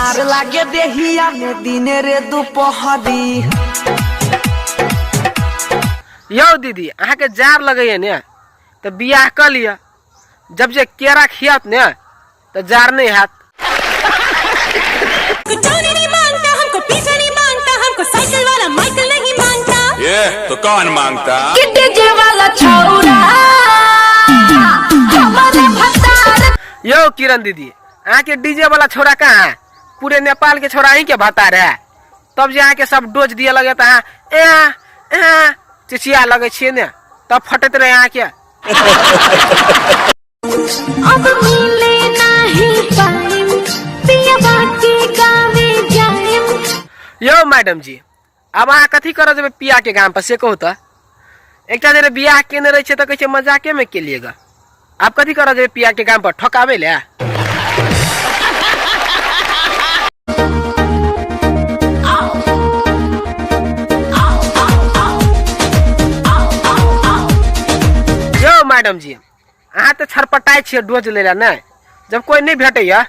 Jar लागे देहिया में दिने रे दोपहरी। यो दीदी अहाँ के जार लगे ने तो बियाह कर लिया, जब जे केरा खियात ने तो जार नहीं हाथ। नहीं मांगता हमको, पीछे नहीं मांगता हमको, साइकिल वाला माइकिल नहीं मांगता। ये तो कौन मांगता? डीजे वाला छौरा हमारे भतार। यो किरण दीदी अहाँ के डीजे वाला छोरा कहाँ है? पूरे नेपाल के छोरा ही के भतार है। तब जे अहाँ के सब डोज दिए लगे तो अहाँ चिचिया लगे छे ने, तब फटत रहे अहाँ के। अब मिले नहीं टाइम, पिया बाकी गावे जाएम। यो मैडम जी अब अहाँ कथी कर जब पिया के गांव पर से कहू तो? एक जरे बियाह केने रहे तो कैसे मजाके में के लिएगा, आप कथी कर जब पिया के गांव पर ठकावे ले? यो मैडम जी अहाँ तो छरपटाई छे डोज ले ना, जब कोई नहीं भेटे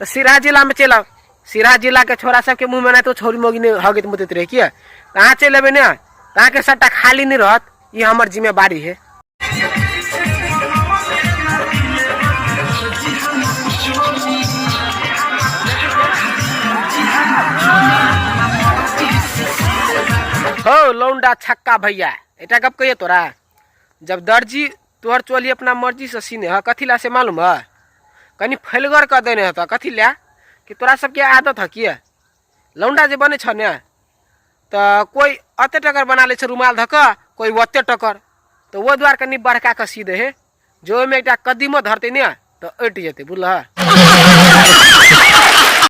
तो सिराहा जिला में चल। सिराहा जिला के छोरा सब के मुंह में ना तो छोरी मोगी नहीं हगित मुतित रहे किया, कहाँ चल अबे ना कहाँ के सट्टा खाली नहीं रहत, ये हमार जिम्मेवारी है। हो लौंडा छक्का भैया एटा कब कहिए तोरा? जब दर्जी तोहर चोली अपना मर्जी से सीने है कथी ला से मालूम है? कनी फैलगर कर देने है कथी ला कि तोरा सबके आदत है किया लौंडा जे बने छ ने तो कोई अते टकर बना ले रुमाल धक, कोई ओते टकर, तो वो द्वार कनी बड़का का सीधे है जो में एक कदीमो धरते ने तो अट जेते बुझल।